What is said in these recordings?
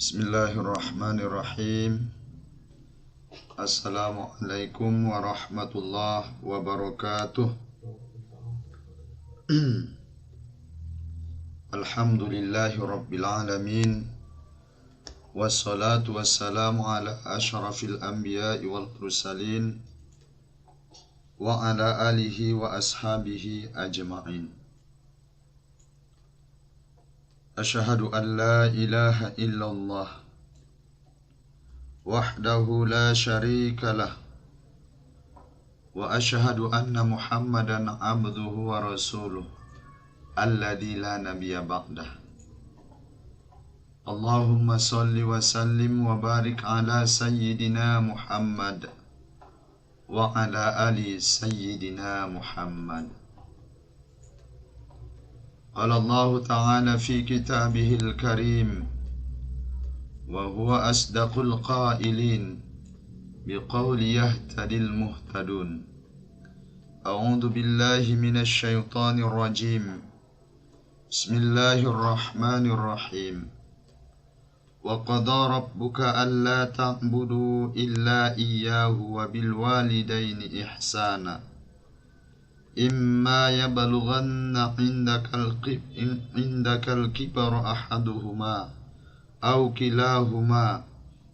Bismillahirrahmanirrahim. Assalamualaikum warahmatullahi wabarakatuh. Alhamdulillahi rabbil alamin. Wassalatu wassalamu ala ashrafil anbiya'i wal mursalin wa ala alihi wa ashabihi ajma'in. Asyhadu an la ilaha illallah wahdahu la syarika lah wa asyhadu anna Muhammadan abduhu wa rasuluh alladzi la nabiyya ba'dah. Allahumma salli wa sallim wa barik ala sayyidina Muhammad wa ala ali sayyidina Muhammad. Qala Allah Ta'ala fi kitabihil karim wa huwa asdaqul qailin biqawli yahtadil muhtadun. A'udzu billahi minasy syaithanir rajim. Bismillahirrahmanirrahim. Wa qada rabbuka alla ta'budu illa iyyahu wa bil walidaini ihsana. إما يبلغن عندك الكبر أحدهما أو كلاهما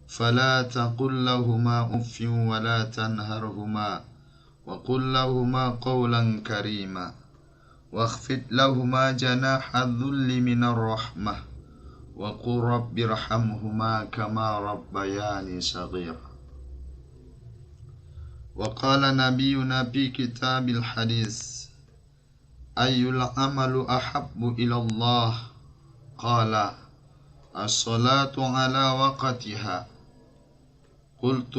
فلا تقل لهما أف ولا تنهرهما وقل لهما قولا كريما واخفض لهما جناح الذل من الرحمة وقل رب ارحمهما كما ربياني صغيرا. وقال نبينا في كتاب الحديث أي العمل أحب إلى الله قال الصلاة على وقتها قلت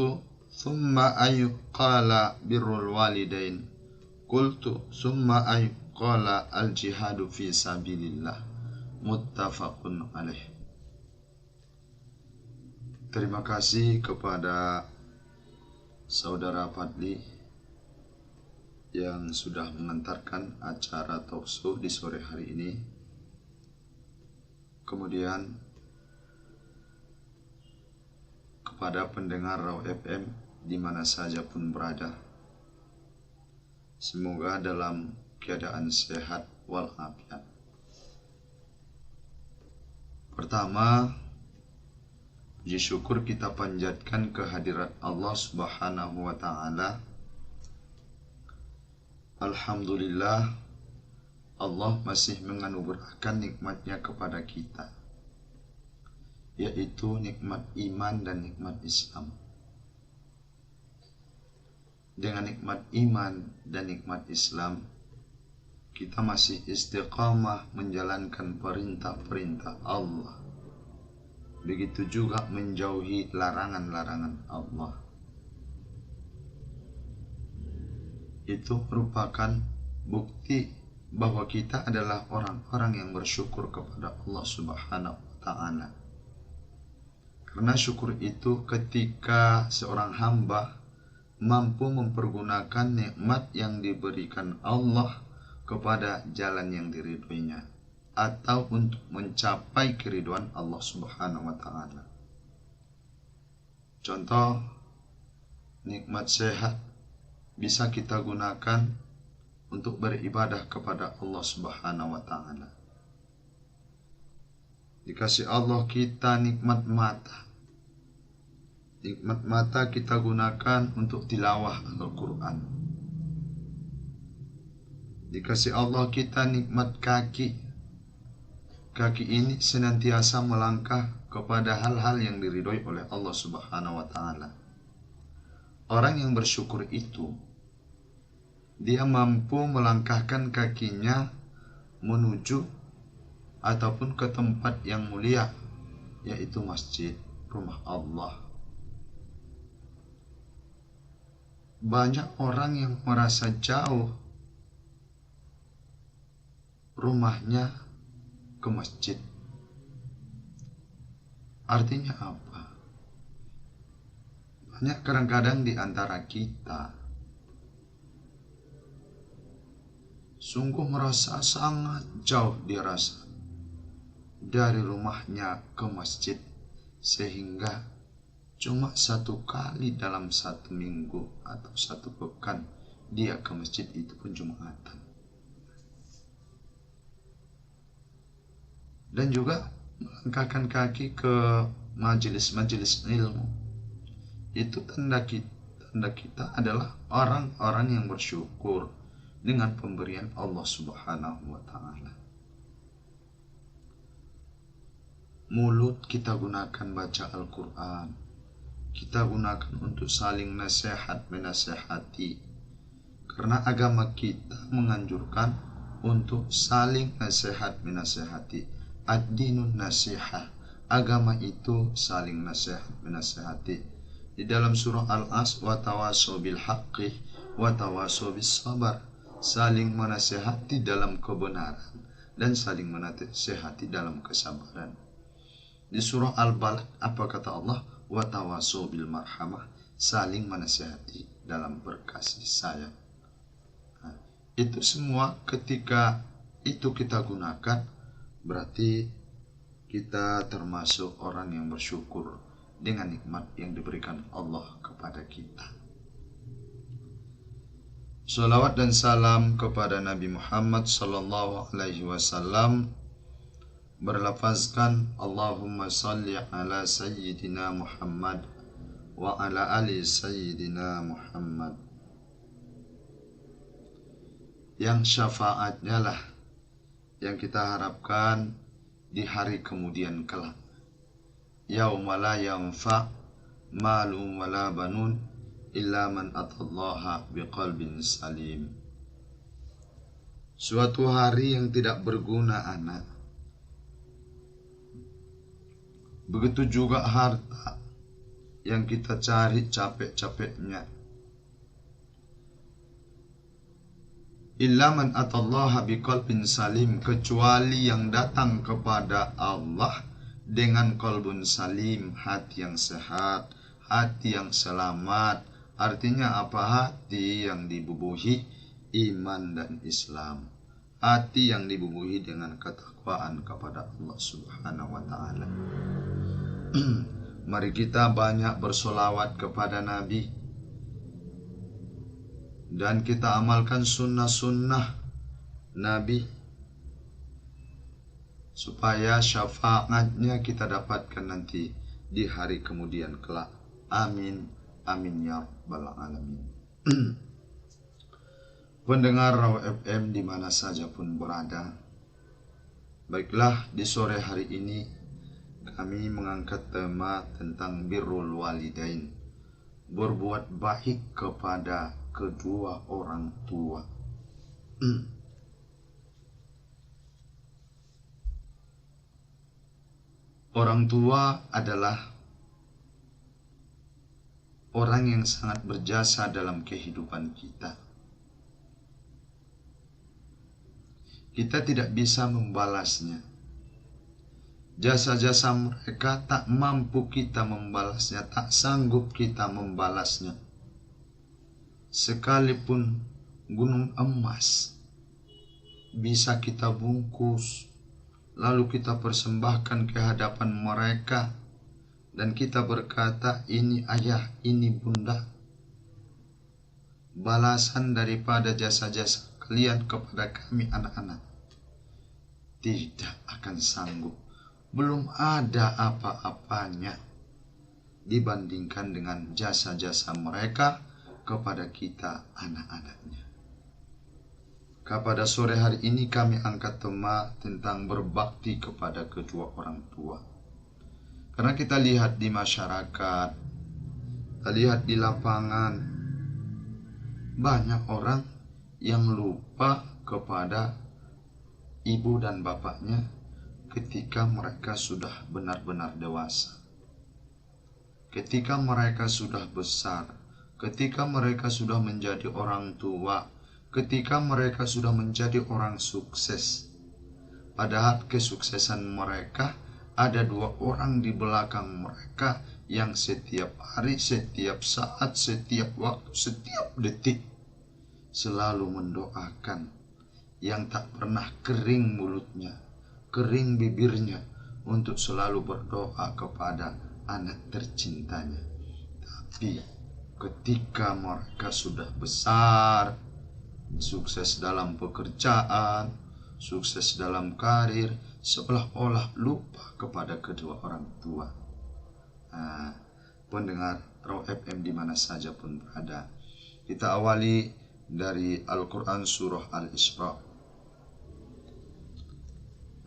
ثم أي قال بر الوالدين قلت ثم أي قال الجهاد في سبيل الله متفق عليه. Terima kasih kepada Saudara Fadli yang sudah mengantarkan acara talkshow di sore hari ini. Kemudian kepada pendengar Raw FM di mana saja pun berada, semoga dalam keadaan sehat walafiat. Pertama, puji syukur kita panjatkan kehadirat Allah Subhanahu wa Ta'ala. Alhamdulillah, Allah masih menganugerahkan nikmatnya kepada kita, yaitu nikmat iman dan nikmat Islam. Dengan nikmat iman dan nikmat Islam, kita masih istiqamah menjalankan perintah-perintah Allah. Begitu juga menjauhi larangan-larangan Allah. Itu merupakan bukti bahwa kita adalah orang-orang yang bersyukur kepada Allah Subhanahu wa Ta'ala. Karena syukur itu ketika seorang hamba mampu mempergunakan nikmat yang diberikan Allah kepada jalan yang diridhoinya, atau untuk mencapai keridhaan Allah Subhanahu wa Ta'ala. Contoh, nikmat sehat bisa kita gunakan untuk beribadah kepada Allah Subhanahu wa Ta'ala. Dikasih Allah kita nikmat mata. Nikmat mata kita gunakan untuk tilawah Al-Quran. Dikasih Allah kita nikmat kaki. Kaki ini senantiasa melangkah kepada hal-hal yang diridhoi oleh Allah Subhanahu wa Ta'ala. Orang yang bersyukur itu, dia mampu melangkahkan kakinya menuju ataupun ke tempat yang mulia, yaitu masjid, rumah Allah. Banyak orang yang merasa jauh rumahnya ke masjid. Artinya apa? Banyak kadang-kadang di antara kita sungguh merasa sangat jauh dirasa dari rumahnya ke masjid, sehingga cuma 1 kali dalam 1 minggu atau 1 pekan dia ke masjid, itu pun Jumatan. Dan juga melangkahkan kaki ke majelis-majelis ilmu, itu tanda kita adalah orang-orang yang bersyukur dengan pemberian Allah Subhanahu wa Ta'ala. Mulut kita gunakan baca Al-Quran, kita gunakan untuk saling nasihat menasehati, karena agama kita menganjurkan untuk saling nasihat menasehati. Ad-dinun nasihah, agama itu saling nasihat menasehati. Di dalam surah Al-As, wa tawasaw bil haqqi wa tawasaw bis sabar, saling menasehati dalam kebenaran dan saling menasehati dalam kesabaran. Di surah Al-Balad apa kata Allah? Wa tawasaw bil marhamah, saling menasehati dalam berkasih sayang. Nah, itu semua ketika itu kita gunakan, berarti kita termasuk orang yang bersyukur dengan nikmat yang diberikan Allah kepada kita. Salawat dan salam kepada Nabi Muhammad sallallahu alaihi wasallam, berlafazkan Allahumma salli ala sayyidina Muhammad wa ala ali sayyidina Muhammad, yang syafaatnya lah yang kita harapkan di hari kemudian kelak. Yauma la yanfa' malun wala banun illa man atallaha biqalbin salim. Suatu hari yang tidak berguna anak, begitu juga harta yang kita cari capek-capeknya, illa man atallaha biqalbin salim, kecuali yang datang kepada Allah dengan qalbun salim, hati yang sehat, hati yang selamat. Artinya apa? Hati yang dibubuhi iman dan Islam, hati yang dibubuhi dengan ketakwaan kepada Allah Subhanahu wa Ta'ala. Mari kita banyak bersolawat kepada Nabi, dan kita amalkan sunnah-sunnah Nabi, supaya syafaatnya kita dapatkan nanti di hari kemudian kelak. Amin, amin ya rabbal alamin. Pendengar Rawa FM di mana saja pun berada, baiklah, di sore hari ini kami mengangkat tema tentang birrul walidain, berbuat baik kepada kedua orang tua. Orang tua adalah orang yang sangat berjasa dalam kehidupan kita. Kita tidak bisa membalasnya. Jasa-jasa mereka tak mampu kita membalasnya, tak sanggup kita membalasnya. Sekalipun gunung emas bisa kita bungkus, lalu kita persembahkan ke hadapan mereka, dan kita berkata, ini ayah, ini bunda, balasan daripada jasa-jasa kalian kepada kami anak-anak, tidak akan sanggup. Belum ada apa-apanya dibandingkan dengan jasa-jasa mereka kepada kita anak-anaknya. Pada sore hari ini kami angkat tema tentang berbakti kepada kedua orang tua. Karena kita lihat di masyarakat, kita lihat di lapangan, banyak orang yang lupa kepada ibu dan bapaknya ketika mereka sudah benar-benar dewasa, ketika mereka sudah besar, ketika mereka sudah menjadi orang tua, ketika mereka sudah menjadi orang sukses. Padahal kesuksesan mereka ada 2 orang di belakang mereka yang setiap hari, setiap saat, setiap waktu, setiap detik selalu mendoakan, yang tak pernah kering mulutnya, kering bibirnya, untuk selalu berdoa kepada anak tercintanya. Tapi ketika mereka sudah besar, sukses dalam pekerjaan, sukses dalam karir, seolah-olah lupa kepada kedua orang tua. Pendengar Raw FM di mana saja pun berada, kita awali dari Al-Quran surah Al-Isra.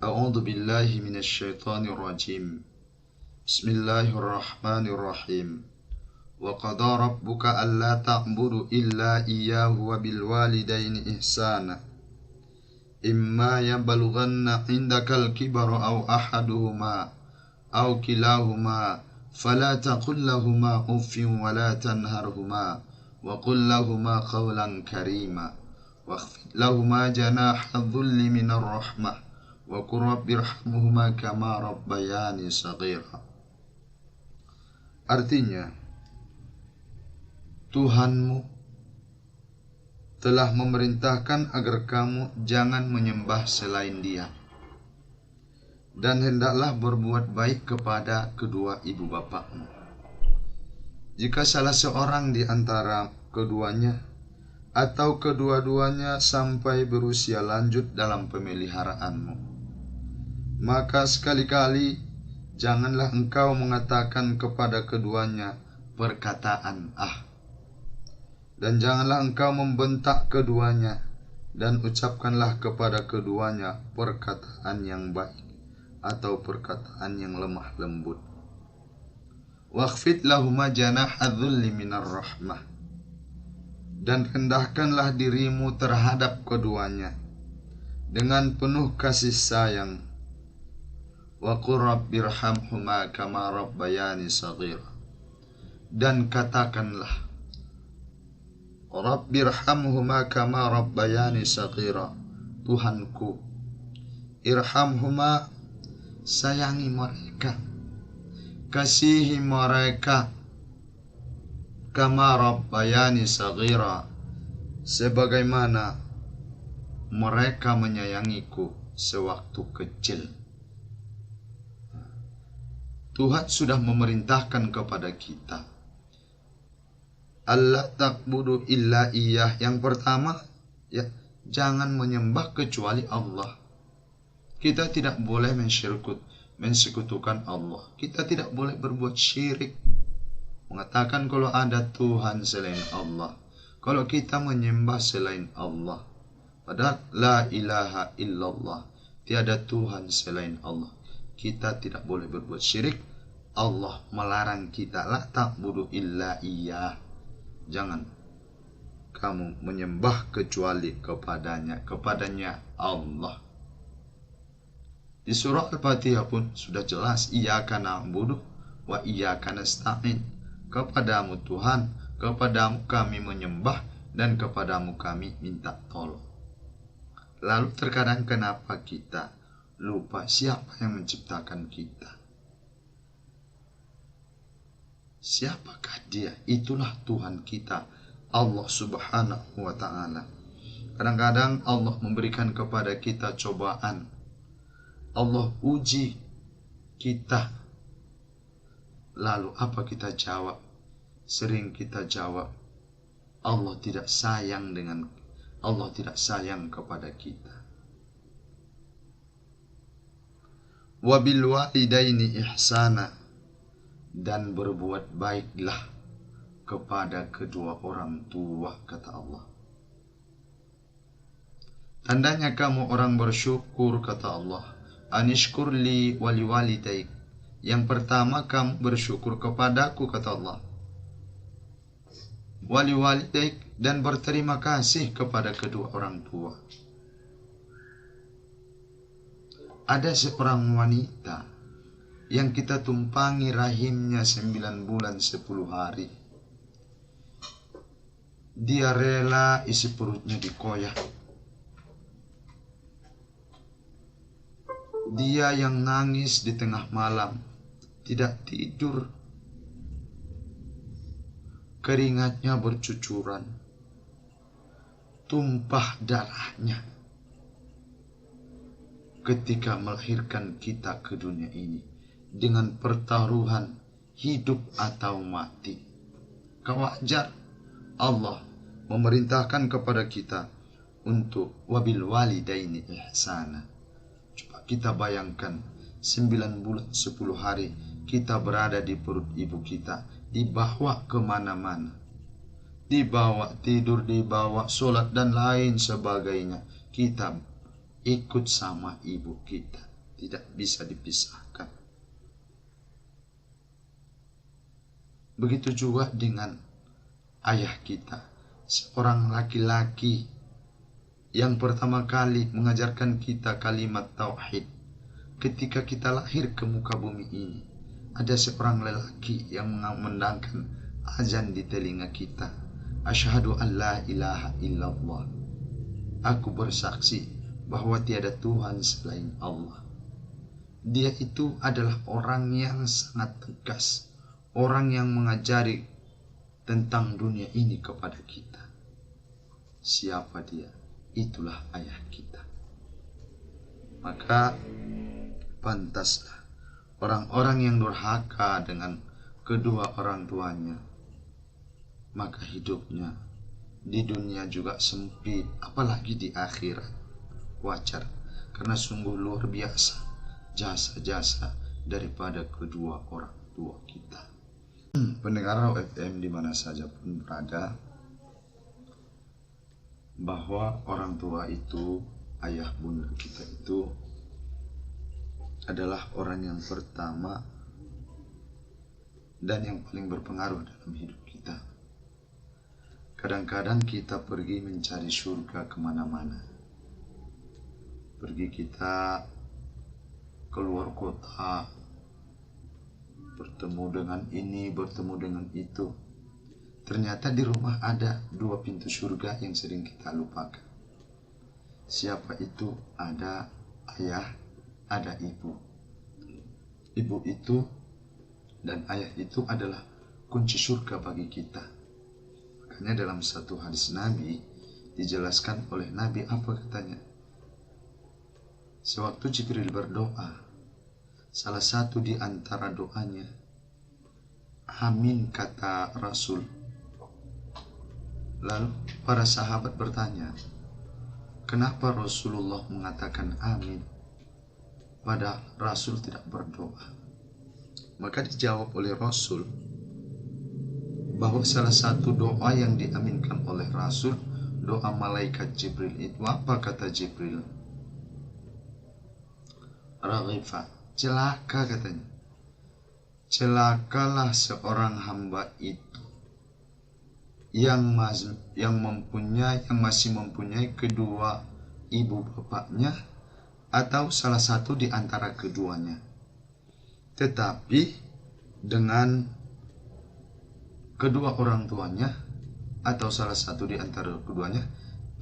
A'udzu billahi minasyaitonir rajim. Bismillahirrahmanirrahim. Wa qada rabbuka alla ta'budu illa iyyahu wa bil walidaini ihsana. Imma yablughanna 'indakal kibara aw ahaduhuma aw kilahuma fala taqul lahumā uffin wa la tanharhumā wa qul lahumā qawlan karīmā wakhfid lahumā janāha dhulli minar rahmah wa qur rabbirhamhumā kamā rabbayāni shaghīrā. Artinya, Tuhanmu telah memerintahkan agar kamu jangan menyembah selain Dia, dan hendaklah berbuat baik kepada kedua ibu bapakmu. Jika salah seorang di antara keduanya atau kedua-duanya sampai berusia lanjut dalam pemeliharaanmu, maka sekali-kali janganlah engkau mengatakan kepada keduanya perkataan dan janganlah engkau membentak keduanya, dan ucapkanlah kepada keduanya perkataan yang baik atau perkataan yang lemah lembut. Wakhfid lahuma janaha dhulli minar rahmah, dan rendahkanlah dirimu terhadap keduanya dengan penuh kasih sayang. Wa qur rabbirhamhumā kamā rabbayāni shaghīrā, dan katakanlah Rabbirhamhumā kamā rabbayāni shaghīrā, Tuhanku, irhamhumā, sayangi mereka, kasihi mereka, kamā rabbayāni shaghīrā, sebagaimana mereka menyayangiku sewaktu kecil. Tuhan sudah memerintahkan kepada kita Allah ta'budu illa Iyyah. Yang pertama, jangan menyembah kecuali Allah. Kita tidak boleh mensekutukan Allah. Kita tidak boleh berbuat syirik, mengatakan kalau ada Tuhan selain Allah, kalau kita menyembah selain Allah. Padahal la ilaha illallah, tiada Tuhan selain Allah. Kita tidak boleh berbuat syirik. Allah melarang kita, la ta'budu illa Iyyah, jangan kamu menyembah kecuali kepadanya Allah. Di surah Al-Fatihah pun sudah jelas, iyyaka na'budu wa iyyaka nasta'in, kepadamu Tuhan, kepadamu kami menyembah, dan kepadamu kami minta tolong. Lalu terkadang kenapa kita lupa siapa yang menciptakan kita? Siapakah Dia? Itulah Tuhan kita, Allah Subhanahu wa ta'ala. Kadang-kadang Allah memberikan kepada kita cobaan, Allah uji kita. Lalu apa kita jawab? Sering kita jawab, Allah tidak sayang kepada kita. Wabil walidaini ihsana, dan berbuat baiklah kepada kedua orang tua, kata Allah. Tandanya kamu orang bersyukur, kata Allah. Anishkurli wali walidaik. Yang pertama, kamu bersyukur kepadaku, kata Allah. Wali walidaik, dan berterima kasih kepada kedua orang tua. Ada seorang wanita yang kita tumpangi rahimnya 9 bulan 10 hari. Dia rela isi perutnya dikoyak. Dia yang nangis di tengah malam, tidak tidur, keringatnya bercucuran, tumpah darahnya ketika melahirkan kita ke dunia ini, dengan pertaruhan hidup atau mati. Wajar Allah memerintahkan kepada kita untuk wabil walidaini ihsana. Coba kita bayangkan 9 bulan 10 hari kita berada di perut ibu kita, dibawa kemana-mana, dibawa tidur, dibawa sholat dan lain sebagainya. Kita ikut sama ibu kita, tidak bisa dipisahkan. Begitu juga dengan ayah kita, seorang laki-laki yang pertama kali mengajarkan kita kalimat tauhid. Ketika kita lahir ke muka bumi ini, ada seorang lelaki yang mengumandangkan azan di telinga kita. Asyhadu an la ilaha illallah. Aku bersaksi bahwa tiada Tuhan selain Allah. Dia itu adalah orang yang sangat tegas, orang yang mengajari tentang dunia ini kepada kita. Siapa dia? Itulah ayah kita. Maka pantaslah orang-orang yang durhaka dengan kedua orang tuanya, maka hidupnya di dunia juga sempit, apalagi di akhirat. Wajar, karena sungguh luar biasa jasa-jasa daripada kedua orang tua kita. Pendengar FM di mana saja pun berada, bahwa orang tua itu, ayah bunda kita itu adalah orang yang pertama dan yang paling berpengaruh dalam hidup kita. Kadang-kadang kita pergi mencari surga kemana-mana, pergi kita keluar kota, bertemu dengan ini, bertemu dengan itu. Ternyata di rumah ada 2 pintu surga yang sering kita lupakan. Siapa itu? Ada ayah, ada ibu. Ibu itu dan ayah itu adalah kunci surga bagi kita. Makanya dalam satu hadis Nabi dijelaskan oleh Nabi, apa katanya? Sewaktu Jibril berdoa, salah satu di antara doanya, amin, kata Rasul. Lalu para sahabat bertanya, kenapa Rasulullah mengatakan amin, padahal Rasul tidak berdoa? Maka dijawab oleh Rasul bahwa salah satu doa yang diaminkan oleh Rasul, doa malaikat Jibril itu. Apa kata Jibril? Raghifa, celaka katanya. Celakalah seorang hamba itu yang masih mempunyai kedua ibu bapaknya atau salah satu di antara keduanya, tetapi dengan kedua orang tuanya atau salah satu di antara keduanya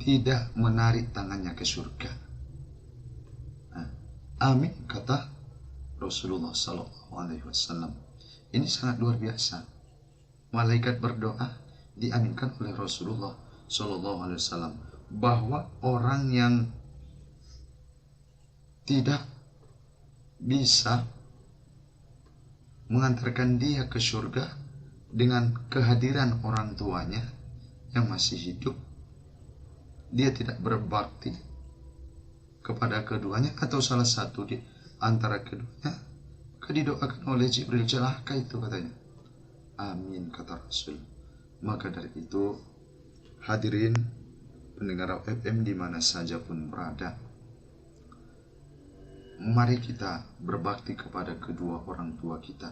tidak menarik tangannya ke surga. Amin, kata Rasulullah SAW. Ini sangat luar biasa. Malaikat berdoa diaminkan oleh Rasulullah SAW, bahwa orang yang tidak bisa mengantarkan dia ke surga dengan kehadiran orang tuanya yang masih hidup, dia tidak berbakti kepada keduanya atau salah satu di antara keduanya, maka didoakan oleh Jibril, celaka itu katanya. Amin, kata Rasul. Maka dari itu, hadirin pendengar FM di mana saja pun berada, mari kita berbakti kepada kedua orang tua kita.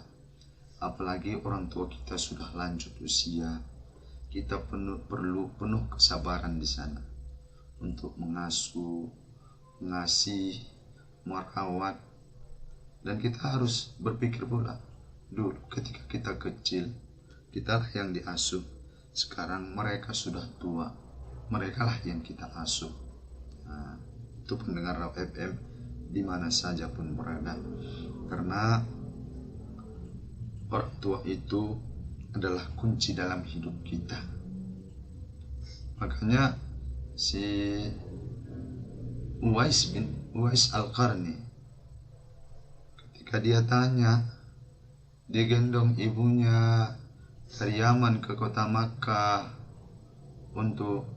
Apalagi orang tua kita sudah lanjut usia, kita perlu penuh kesabaran di sana untuk mengasuh, mengasih, merawat. Dan kita harus berpikir pula, dulu ketika kita kecil, kitalah yang diasuh. Sekarang mereka sudah tua, merekalah yang kita asuh. Itu pendengar FM di mana saja pun berada, karena orang tua itu adalah kunci dalam hidup kita. Makanya si Uwais bin Uwais Al-Qarni, ketika dia tanya digendong ibunya dari Yaman ke kota Makkah untuk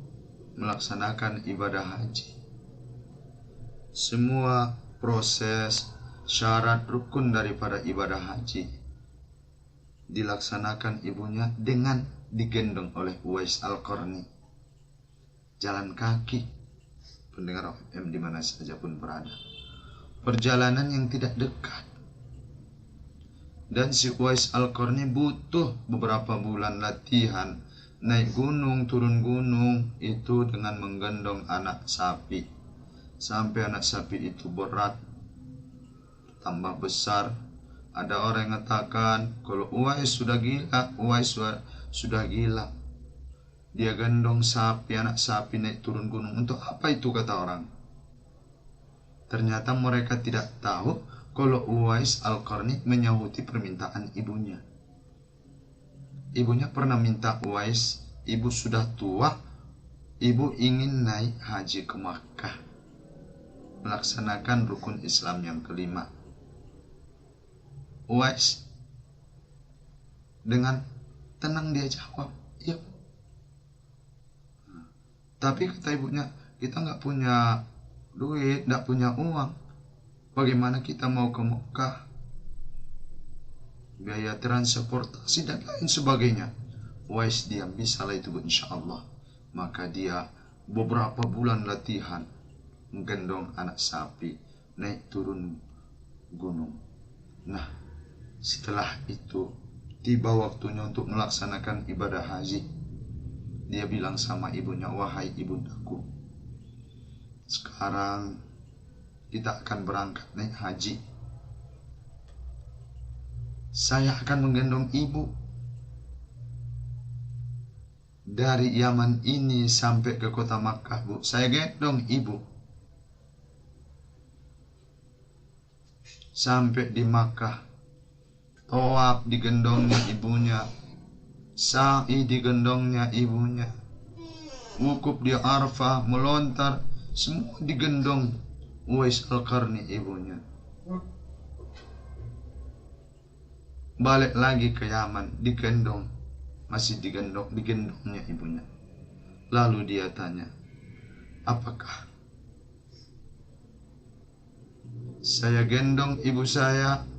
melaksanakan ibadah haji. Semua proses, syarat, rukun daripada ibadah haji dilaksanakan ibunya dengan digendong oleh Uwais Al-Qarni. Jalan kaki, pendengar FM di mana saja pun berada. Perjalanan yang tidak dekat. Dan si Uwais Al-Qarni butuh beberapa bulan latihan naik gunung, turun gunung itu dengan menggendong anak sapi. Sampai anak sapi itu berat, tambah besar. Ada orang yang mengatakan kalau Uwais sudah gila, Uwais sudah gila. Dia gendong sapi, anak sapi naik turun gunung. Untuk apa itu, kata orang? Ternyata mereka tidak tahu kalau Uwais Al-Qarni menyahuti permintaan ibunya. Ibunya pernah minta Uwais, ibu sudah tua, ibu ingin naik haji ke Makkah, melaksanakan rukun Islam yang kelima. Uwais dengan tenang dia jawab, iya. Tapi kata ibunya, kita nggak punya duit, nggak punya uang. Bagaimana kita mau ke Mekah? Biaya transportasi dan lain sebagainya. Uwais diam, bisalah itu insya Allah. Maka dia beberapa bulan latihan menggendong anak sapi, naik turun gunung. Nah, setelah itu tiba waktunya untuk melaksanakan ibadah haji. Dia bilang sama ibunya, wahai ibundaku, sekarang kita akan berangkat naik haji. Saya akan menggendong ibu dari Yaman ini sampai ke kota Makkah, Bu. Saya gendong ibu sampai di Makkah. Tawaf digendongnya ibunya, sa'i digendongnya ibunya, wukuf di Arafah, melontar, semua digendong Uwais Al-Qarni ibunya. Balik lagi ke Yaman, digendong, masih digendongnya ibunya. Lalu dia tanya, apakah saya gendong ibu saya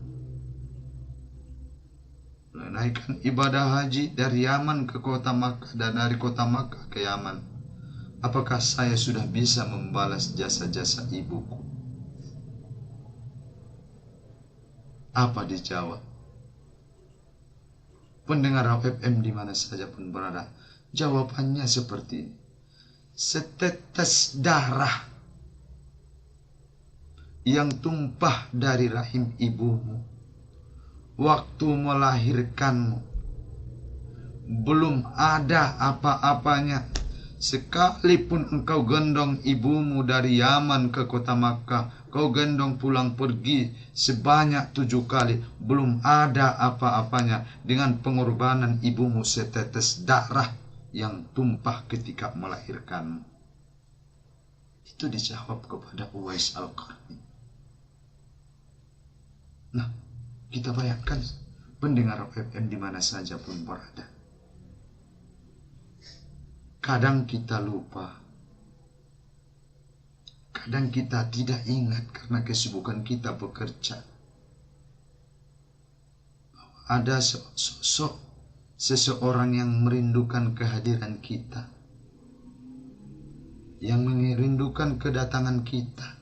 menaikkan ibadah haji dari Yaman ke kota Makkah dan dari kota Makkah ke Yaman, apakah saya sudah bisa membalas jasa-jasa ibuku? Apa dijawab? Pendengar FM di mana saja pun berada, jawabannya seperti ini. Setetes darah yang tumpah dari rahim ibumu waktu melahirkanmu, belum ada apa-apanya. Sekalipun engkau gendong ibumu dari Yaman ke kota Makkah, kau gendong pulang pergi sebanyak 7 kali, belum ada apa-apanya dengan pengorbanan ibumu setetes darah yang tumpah ketika melahirkanmu. Itu dijawab kepada Uwais Al-Qarni. Nah, kita bayangkan pendengar FM di mana saja pun berada. Kadang kita lupa. Kadang kita tidak ingat karena kesibukan kita bekerja. Ada sosok seseorang yang merindukan kehadiran kita. Yang merindukan kedatangan kita.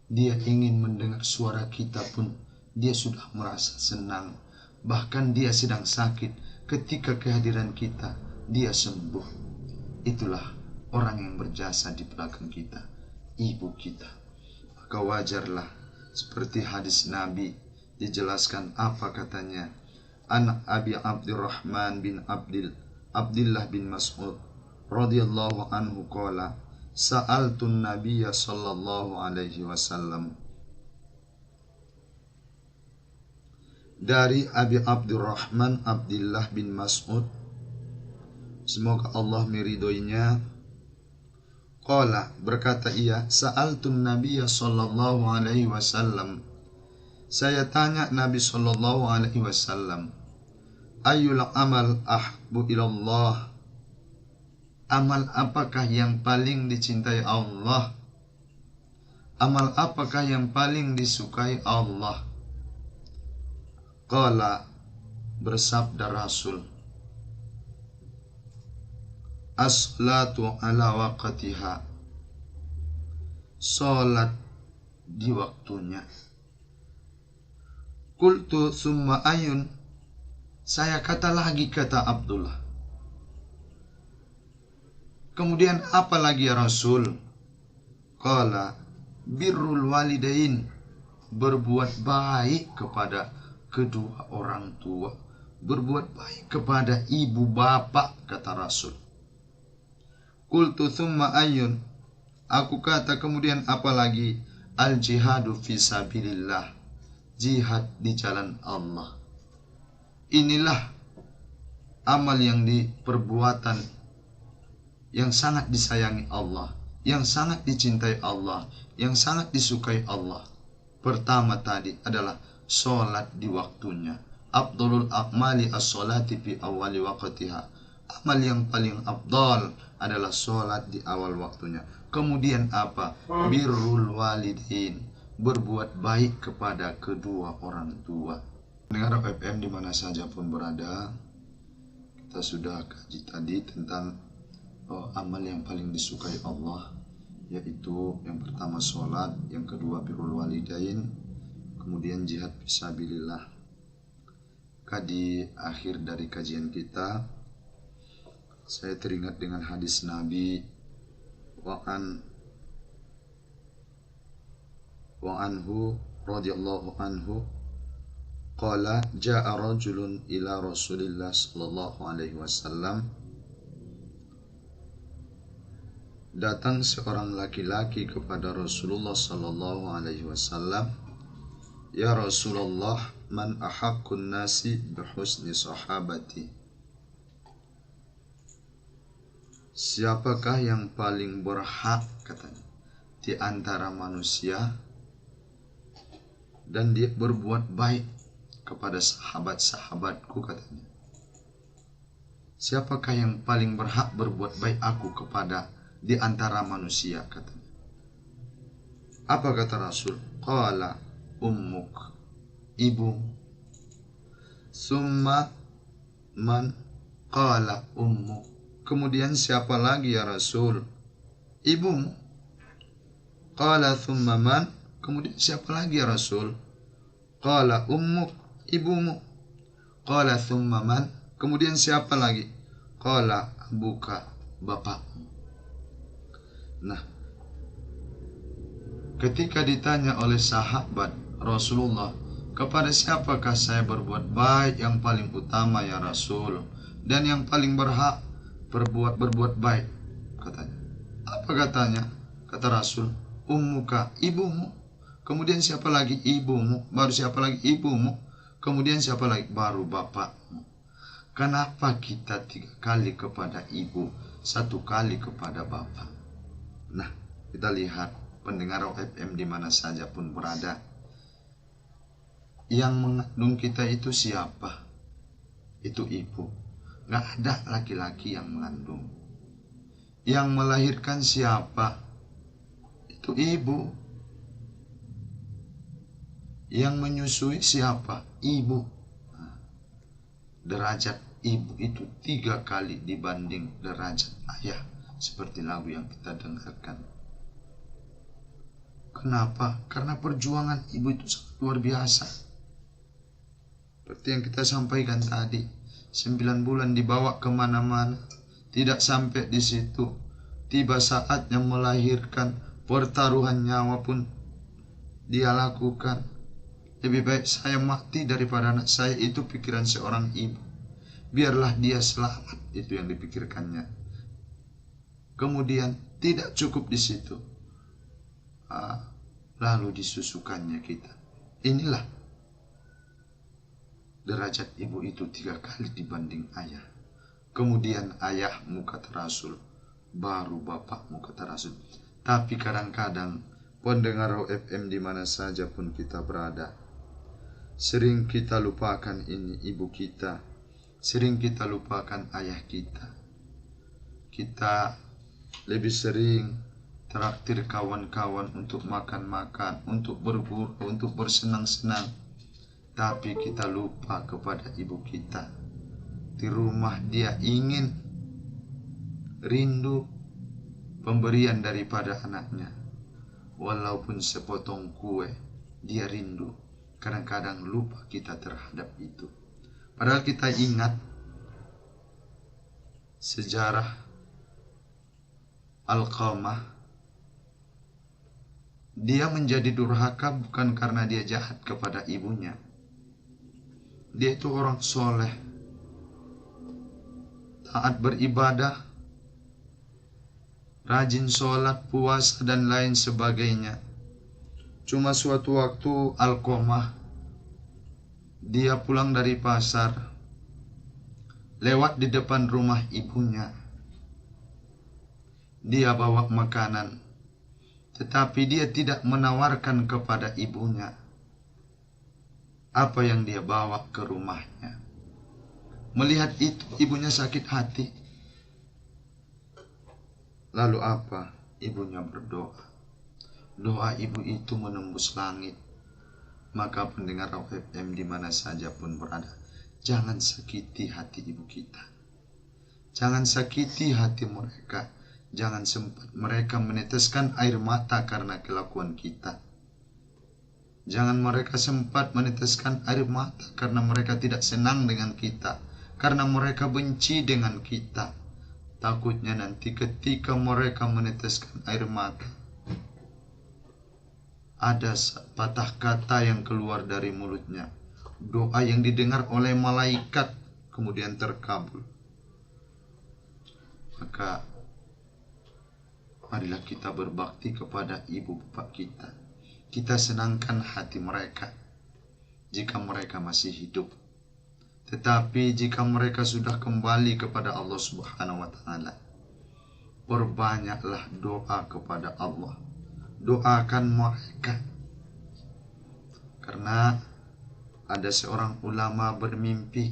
Dia ingin mendengar suara kita pun dia sudah merasa senang. Bahkan dia sedang sakit, ketika kehadiran kita dia sembuh. Itulah orang yang berjasa di belakang kita, ibu kita. Maka wajarlah seperti hadis Nabi dijelaskan apa katanya. Anak Abi Abdurrahman bin Abdullah bin Mas'ud radhiyallahu anhu qala sa'altun nabiyya sallallahu alaihi wasallam. Dari Abi Abdurrahman Abdullah bin Mas'ud, semoga Allah meridhoinya, qala, berkata ia, sa'altun nabiyya sallallahu alaihi wasallam, Saya tanya Nabi Shallallahu Alaihi Wasallam, Ayul amal ahbu ilallah. Amal apakah yang paling dicintai Allah? Amal apakah yang paling disukai Allah? Qala, bersabda Rasul, as-salatu ala waqtiha. Salat di waktunya. Qultu summa ayun. Saya kata lagi, kata Abdullah, kemudian apa lagi ya Rasul? Qala, birrul walidain. Berbuat baik kepada kedua orang tua. Berbuat baik kepada ibu bapak, kata Rasul. Qultu thumma ayun. Aku kata kemudian apa lagi? Al jihadu fi sabilillah. Jihad di jalan Allah. Inilah amal yang diperbuatan yang sangat disayangi Allah, yang sangat dicintai Allah, yang sangat disukai Allah. Pertama tadi adalah sholat di waktunya. Afdalul a'mali as-sholati fi awali waqtiha. Amal yang paling afdal adalah sholat di awal waktunya. Kemudian apa? Birrul walidain. Berbuat baik kepada kedua orang tua. Dengar FM di mana saja pun berada, kita sudah kaji tadi tentang amal yang paling disukai Allah, yaitu yang pertama sholat, yang kedua birrul walidain, kemudian jihad fisabilillah. Di akhir dari kajian kita, saya teringat dengan hadis Nabi wa anhu radhiyallahu anhu qala jaa rajulun ila Rasulillah sallallahu alaihi wasallam. Datang seorang laki-laki kepada Rasulullah sallallahu alaihi wasallam. Ya Rasulullah, man ahaqqun nasi bihusni sahabati. Siapakah yang paling berhak, katanya, di antara manusia dan dia berbuat baik kepada sahabat-sahabatku, katanya. Siapakah yang paling berhak berbuat baik aku kepada di antara manusia, katanya. Apa kata Rasul? Qala ummuk, ibu. Summa man? Qala ummuk. Kemudian siapa lagi ya Rasul? Ibumu. Qala thumma man? Kemudian siapa lagi ya Rasul? Qala ummuk, ibumu. Qala thumma man? Kemudian siapa lagi? Qala abuka, bapakmu. Nah, ketika ditanya oleh sahabat Rasulullah, kepada siapakah saya berbuat baik yang paling utama ya Rasul, dan yang paling berhak berbuat baik, katanya. Apa katanya? Kata Rasul, ummuka, ibumu. Kemudian siapa lagi? Ibumu. Baru siapa lagi? Ibumu. Kemudian siapa lagi? Baru bapakmu. Kenapa kita 3 kali kepada ibu, 1 kali kepada bapak? Nah, kita lihat pendengar FM di mana saja pun berada. Yang mengandung kita itu siapa? Itu ibu. Gak ada laki-laki yang mengandung. Yang melahirkan siapa? Itu ibu. Yang menyusui siapa? Ibu. Nah, derajat ibu itu 3 kali dibanding derajat ayah. Seperti lagu yang kita dengarkan. Kenapa? Karena perjuangan ibu itu sangat luar biasa. Seperti yang kita sampaikan tadi, 9 bulan dibawa kemana-mana, tidak sampai di situ. Tiba saatnya melahirkan, pertaruhan nyawa pun dia lakukan. Lebih baik saya mati daripada anak saya, itu pikiran seorang ibu. Biarlah dia selamat, itu yang dipikirkannya. Kemudian tidak cukup di situ, lalu disusukannya kita. Inilah derajat ibu itu 3 kali dibanding ayah. Kemudian ayahmu, kata Rasul, baru bapakmu, kata Rasul. Tapi kadang-kadang pendengar FM di mana saja pun kita berada, Sering kita lupakan ini ibu kita, sering kita lupakan ayah kita. Kita lebih sering traktir kawan-kawan untuk makan-makan, untuk berburu, untuk bersenang-senang. Tapi kita lupa kepada ibu kita. Di rumah dia ingin rindu pemberian daripada anaknya. Walaupun sepotong kue, dia rindu. Kadang-kadang lupa kita terhadap itu. Padahal kita ingat sejarah Alqamah. Dia menjadi durhaka bukan karena dia jahat kepada ibunya. Dia itu orang soleh, taat beribadah, rajin sholat, puasa, dan lain sebagainya. Cuma suatu waktu Alqamah, dia pulang dari pasar, lewat di depan rumah ibunya. Dia bawa makanan, tetapi dia tidak menawarkan kepada ibunya apa yang dia bawa ke rumahnya. Melihat itu, ibunya sakit hati. Lalu apa? Ibunya berdoa. Doa ibu itu menembus langit. Maka pendengar FM di mana saja pun berada, jangan sakiti hati ibu kita. Jangan sakiti hati mereka. Jangan sempat mereka meneteskan air mata karena kelakuan kita. Jangan mereka sempat meneteskan air mata karena mereka tidak senang dengan kita, karena mereka benci dengan kita. Takutnya nanti ketika mereka meneteskan air mata, ada patah kata yang keluar dari mulutnya, doa yang didengar oleh malaikat kemudian terkabul. Maka marilah kita berbakti kepada ibu bapak kita. Kita senangkan hati mereka jika mereka masih hidup. Tetapi jika mereka sudah kembali kepada Allah Subhanahu wa taala, perbanyaklah doa kepada Allah. Doakan mereka. Karena ada seorang ulama bermimpi.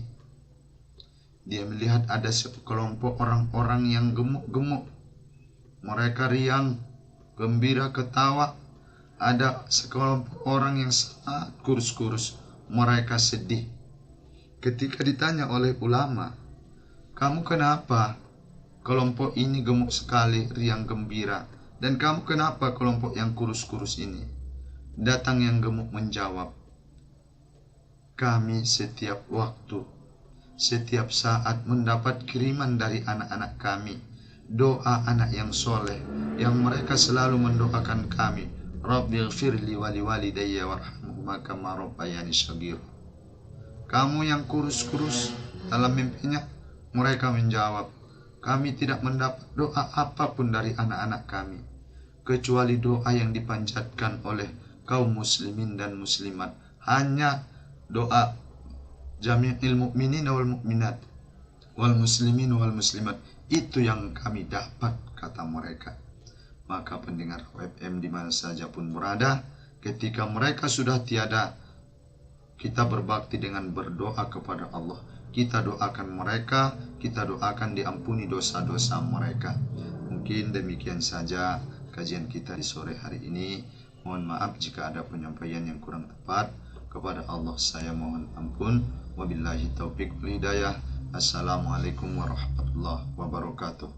Dia melihat ada sekelompok orang-orang yang gemuk-gemuk. Mereka riang, gembira, ketawa. Ada sekelompok orang yang sangat kurus-kurus. Mereka sedih. Ketika ditanya oleh ulama, "Kamu kenapa? Kelompok ini gemuk sekali, riang gembira. Dan kamu kenapa kelompok yang kurus-kurus ini?" Datang yang gemuk menjawab, "Kami setiap waktu, setiap saat mendapat kiriman dari anak-anak kami, doa anak yang soleh, yang mereka selalu mendoakan kami, Rabbighfirli wa liwalidayya warhamhuma kama rabbayani shaghira." Kamu yang kurus-kurus, dalam mimpinya mereka menjawab, "Kami tidak mendapat doa apapun dari anak-anak kami, kecuali doa yang dipanjatkan oleh kaum muslimin dan muslimat. Hanya doa jami'il mu'minin wal mu'minat wal muslimin wal muslimat. Itu yang kami dapat," kata mereka. Maka pendengar FM di mana saja pun berada, ketika mereka sudah tiada, kita berbakti dengan berdoa kepada Allah. Kita doakan mereka, kita doakan diampuni dosa-dosa mereka. Mungkin demikian saja kajian kita di sore hari ini. Mohon maaf jika ada penyampaian yang kurang tepat. Kepada Allah saya mohon ampun. Wabillahi taufiq wal hidayah. Assalamualaikum warahmatullahi wabarakatuh.